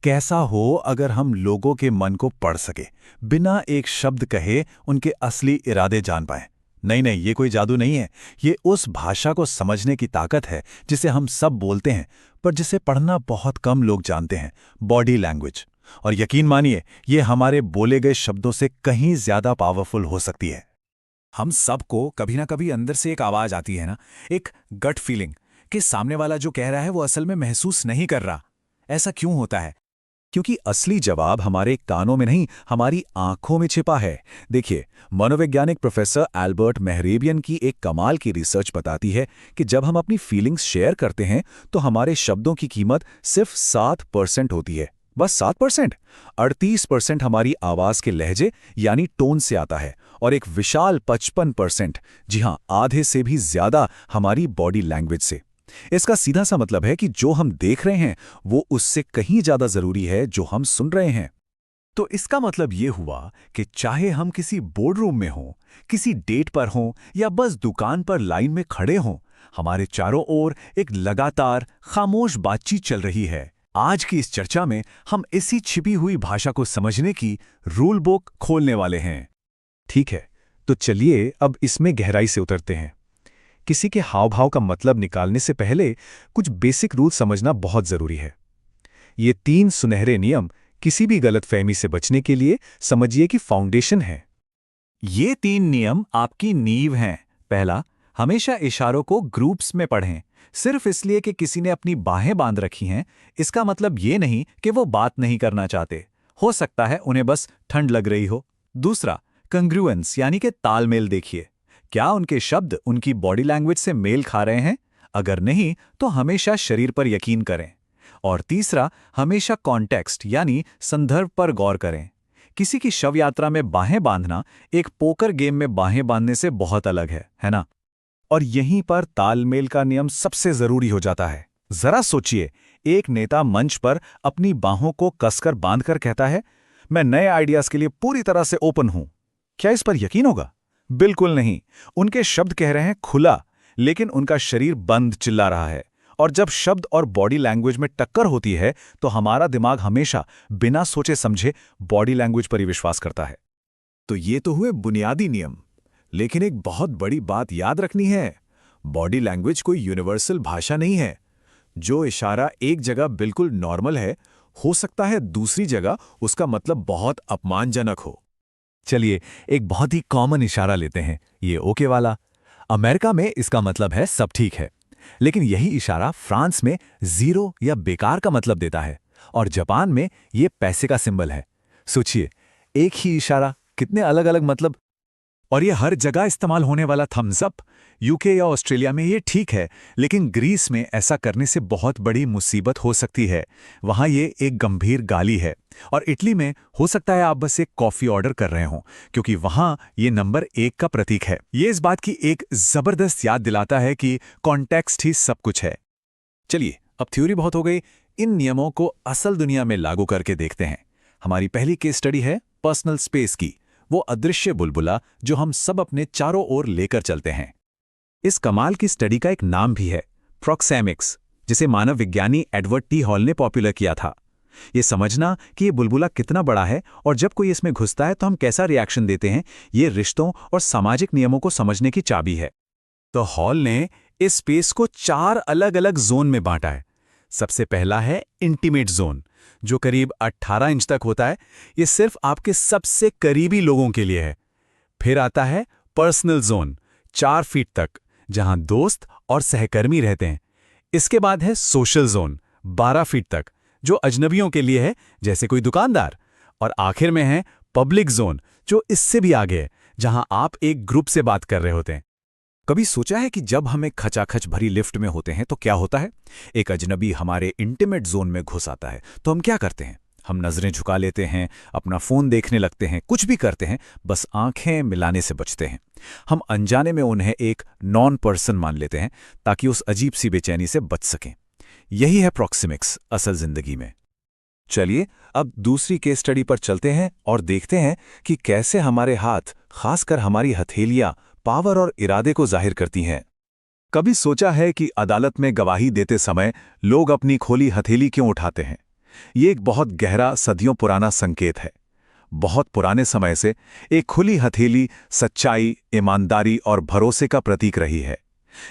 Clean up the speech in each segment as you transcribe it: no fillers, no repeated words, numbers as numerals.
कैसा हो अगर हम लोगों के मन को पढ़ सके, बिना एक शब्द कहे उनके असली इरादे जान पाएं। नहीं नहीं, ये कोई जादू नहीं है। ये उस भाषा को समझने की ताकत है जिसे हम सब बोलते हैं, पर जिसे पढ़ना बहुत कम लोग जानते हैं, बॉडी लैंग्वेज। और यकीन मानिए, ये हमारे बोले गए शब्दों से कहीं ज्यादा पावरफुल हो सकती है। हम सबको कभी ना कभी अंदर से एक आवाज आती है ना, एक गट फीलिंग कि सामने वाला जो कह रहा है वो असल में महसूस नहीं कर रहा। ऐसा क्यों होता है? क्योंकि असली जवाब हमारे कानों में नहीं, हमारी आंखों में छिपा है। देखिए, मनोवैज्ञानिक प्रोफेसर एल्बर्ट मेहरेबियन की एक कमाल की रिसर्च बताती है कि जब हम अपनी फीलिंग्स शेयर करते हैं तो हमारे शब्दों की कीमत सिर्फ 7% होती है। बस 7%। 38% हमारी आवाज के लहजे यानी टोन से आता है, और एक विशाल 55%, जी हां, आधे से भी ज्यादा, हमारी बॉडी लैंग्वेज से। इसका सीधा सा मतलब है कि जो हम देख रहे हैं वो उससे कहीं ज्यादा जरूरी है जो हम सुन रहे हैं। तो इसका मतलब ये हुआ कि चाहे हम किसी बोर्ड रूम में हों, किसी डेट पर हों या बस दुकान पर लाइन में खड़े हों, हमारे चारों ओर एक लगातार खामोश बातचीत चल रही है। आज की इस चर्चा में हम इसी छिपी हुई भाषा को समझने की रूल बुक खोलने वाले हैं। ठीक है, तो चलिए अब इसमें गहराई से उतरते हैं। किसी के हाव भाव का मतलब निकालने से पहले कुछ बेसिक रूल समझना बहुत जरूरी है। ये 3 सुनहरे नियम किसी भी गलतफहमी से बचने के लिए समझिए कि फाउंडेशन है। ये 3 नियम आपकी नींव हैं। पहला, हमेशा इशारों को ग्रुप्स में पढ़ें। सिर्फ इसलिए कि किसी ने अपनी बाहें बांध रखी हैं, इसका मतलब ये नहीं कि वो बात नहीं करना चाहते। हो सकता है उन्हें बस ठंड लग रही हो। दूसरा, कंग्रुएंस यानी कि तालमेल देखिए। क्या उनके शब्द उनकी बॉडी लैंग्वेज से मेल खा रहे हैं? अगर नहीं, तो हमेशा शरीर पर यकीन करें। और तीसरा, हमेशा कॉन्टेक्स्ट यानी संदर्भ पर गौर करें। किसी की शव यात्रा में बाहें बांधना एक पोकर गेम में बाहें बांधने से बहुत अलग है ना? और यहीं पर तालमेल का नियम सबसे जरूरी हो जाता है। जरा सोचिए, एक नेता मंच पर अपनी बाहों को कसकर बांधकर कहता है, मैं नए आइडियाज के लिए पूरी तरह से ओपन हूं। क्या इस पर यकीन होगा? बिल्कुल नहीं। उनके शब्द कह रहे हैं खुला, लेकिन उनका शरीर बंद चिल्ला रहा है। और जब शब्द और बॉडी लैंग्वेज में टक्कर होती है तो हमारा दिमाग हमेशा बिना सोचे समझे बॉडी लैंग्वेज पर ही विश्वास करता है। तो ये तो हुए बुनियादी नियम, लेकिन एक बहुत बड़ी बात याद रखनी है। बॉडी लैंग्वेज कोई यूनिवर्सल भाषा नहीं है। जो इशारा एक जगह बिल्कुल नॉर्मल है, हो सकता है दूसरी जगह उसका मतलब बहुत अपमानजनक हो। चलिए, एक बहुत ही कॉमन इशारा लेते हैं, ये ओके वाला। अमेरिका में इसका मतलब है सब ठीक है, लेकिन यही इशारा फ्रांस में जीरो या बेकार का मतलब देता है, और जापान में ये पैसे का सिंबल है। सोचिए, एक ही इशारा, कितने अलग अलग मतलब। और ये हर जगह इस्तेमाल होने वाला थम्स अप, यूके या ऑस्ट्रेलिया में ये ठीक है, लेकिन ग्रीस में ऐसा करने से बहुत बड़ी मुसीबत हो सकती है। वहाँ ये एक गंभीर गाली है। और इटली में हो सकता है आप बस एक कॉफ़ी ऑर्डर कर रहे हों, क्योंकि वहाँ ये नंबर 1 का प्रतीक है। ये इस बात की एक ज़बरदस्त याद दिलाता है कि कॉन्टेक्स्ट ही सब कुछ है। चलिए, अब थ्योरी बहुत हो गई, इन नियमों को असल दुनिया में लागू करके देखते हैं। हमारी पहली केस स्टडी है पर्सनल स्पेस की, वो अदृश्य बुलबुला जो हम सब अपने चारों ओर लेकर चलते हैं। इस कमाल की स्टडी का एक नाम भी है, प्रॉक्सेमिक्स, जिसे मानव विज्ञानी एडवर्ड टी हॉल ने पॉपुलर किया था। ये समझना कि ये बुलबुला कितना बड़ा है और जब कोई इसमें घुसता है तो हम कैसा रिएक्शन देते हैं, ये रिश्तों और सामाजिक नियमों को समझने की चाबी है। तो हॉल ने इस स्पेस को 4 अलग अलग जोन में बांटा है। सबसे पहला है इंटीमेट जोन, जो करीब 18 इंच तक होता है। ये सिर्फ आपके सबसे करीबी लोगों के लिए है। फिर आता है पर्सनल जोन, 4 फीट तक, जहां दोस्त और सहकर्मी रहते हैं। इसके बाद है सोशल जोन, 12 फीट तक, जो अजनबियों के लिए है, जैसे कोई दुकानदार। और आखिर में है पब्लिक जोन, जो इससे भी आगे है, जहां आप एक ग्रुप से बात कर रहे होते हैं। कभी सोचा है कि जब हम एक खचाखच भरी लिफ्ट में होते हैं तो क्या होता है? एक अजनबी हमारे इंटीमेट जोन में घुस आता है तो हम क्या करते हैं? हम नजरें झुका लेते हैं, अपना फोन देखने लगते हैं, कुछ भी करते हैं, बस आंखें मिलाने से बचते हैं। हम अनजाने में उन्हें एक नॉन पर्सन मान लेते हैं ताकि उस अजीब सी बेचैनी से बच सकें। यही है प्रॉक्सिमिक्स असल जिंदगी में। चलिए, अब दूसरी केस स्टडी पर चलते हैं और देखते हैं कि कैसे हमारे हाथ, खासकर हमारी हथेलियां, पावर और इरादे को जाहिर करती हैं। कभी सोचा है कि अदालत में गवाही देते समय लोग अपनी खोली हथेली क्यों उठाते हैं? ये एक बहुत गहरा, सदियों पुराना संकेत है। बहुत पुराने समय से एक खुली हथेली सच्चाई, ईमानदारी और भरोसे का प्रतीक रही है।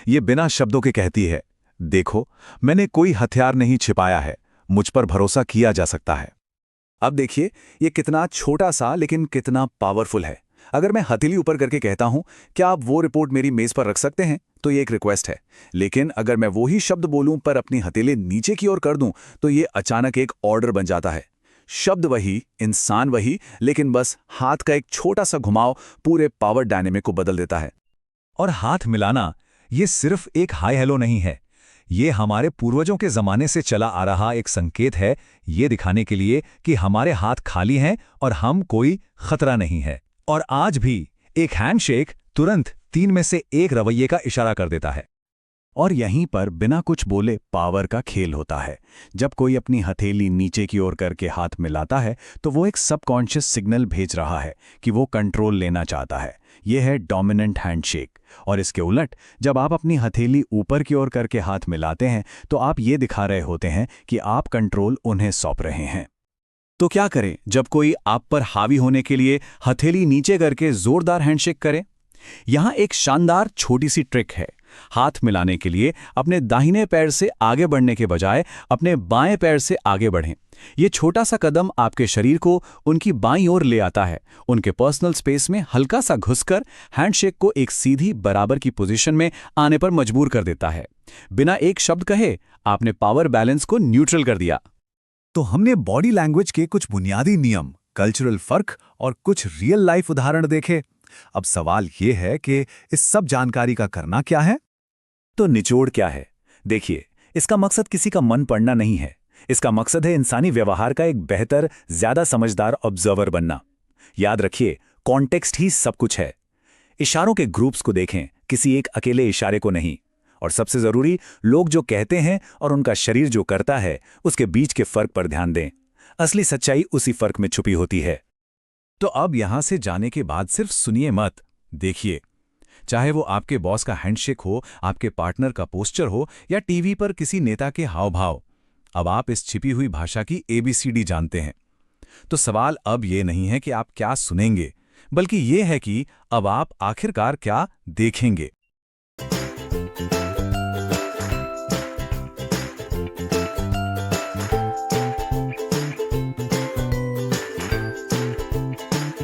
ये बिना शब्दों के कहती है, देखो, मैंने कोई हथियार नहीं छिपाया है, मुझ पर भरोसा किया जा सकता है। अब देखिए, ये कितना छोटा सा लेकिन कितना पावरफुल है। अगर मैं हथेली ऊपर करके कहता हूं, क्या आप वो रिपोर्ट मेरी मेज पर रख सकते हैं, तो ये एक रिक्वेस्ट है। लेकिन अगर मैं वही शब्द बोलूं पर अपनी हथेली नीचे की ओर कर दूं, तो ये अचानक एक ऑर्डर बन जाता है। शब्द वही, इंसान वही, लेकिन बस हाथ का एक छोटा सा घुमाव पूरे पावर डायनेमिक को बदल देता है। और हाथ मिलाना ये सिर्फ एक हाय हेलो नहीं है, ये हमारे पूर्वजों के जमाने से चला आ रहा एक संकेत है, ये दिखाने के लिए कि हमारे हाथ खाली हैं और हम कोई खतरा नहीं है। और आज भी एक हैंडशेक तुरंत 3 में से 1 रवैये का इशारा कर देता है। और यहीं पर बिना कुछ बोले पावर का खेल होता है। जब कोई अपनी हथेली नीचे की ओर करके हाथ मिलाता है, तो वो एक सबकॉन्शियस सिग्नल भेज रहा है कि वो कंट्रोल लेना चाहता है। यह है डोमिनेंट हैंडशेक। और इसके उलट, जब आप अपनी हथेली ऊपर की ओर करके हाथ मिलाते हैं, तो आप ये दिखा रहे होते हैं कि आप कंट्रोल उन्हें सौंप रहे हैं। तो क्या करें जब कोई आप पर हावी होने के लिए हथेली नीचे करके जोरदार हैंडशेक करे? यहां एक शानदार छोटी सी ट्रिक है। हाथ मिलाने के लिए अपने दाहिने पैर से आगे बढ़ने के बजाय अपने बाएं पैर से आगे बढ़ें। यह छोटा सा कदम आपके शरीर को उनकी बाईं ओर ले आता है, उनके पर्सनल स्पेस में हल्का सा घुसकर हैंडशेक को एक सीधी बराबर की पोजीशन में आने पर मजबूर कर देता है। बिना एक शब्द कहे आपने पावर बैलेंस को न्यूट्रल कर दिया। तो हमने बॉडी लैंग्वेज के कुछ बुनियादी नियम, कल्चरल फर्क और कुछ रियल लाइफ उदाहरण देखे। अब सवाल ये है कि इस सब जानकारी का करना क्या है? तो निचोड़ क्या है? देखिए, इसका मकसद किसी का मन पढ़ना नहीं है। इसका मकसद है इंसानी व्यवहार का एक बेहतर, ज्यादा समझदार ऑब्जर्वर बनना। याद रखिए, कॉन्टेक्स्ट ही सब कुछ है। इशारों के ग्रुप्स को देखें, किसी एक अकेले इशारे को नहीं। और सबसे जरूरी, लोग जो कहते हैं और उनका शरीर जो करता है, उसके बीच के फर्क पर ध्यान दें। असली सच्चाई उसी फर्क में छुपी होती है। तो अब यहां से जाने के बाद सिर्फ सुनिए मत, देखिए। चाहे वो आपके बॉस का हैंडशेक हो, आपके पार्टनर का पोस्चर हो या टीवी पर किसी नेता के हाव भाव, अब आप इस छिपी हुई भाषा की ABCD जानते हैं। तो सवाल अब ये नहीं है कि आप क्या सुनेंगे, बल्कि ये है कि अब आप आखिरकार क्या देखेंगे।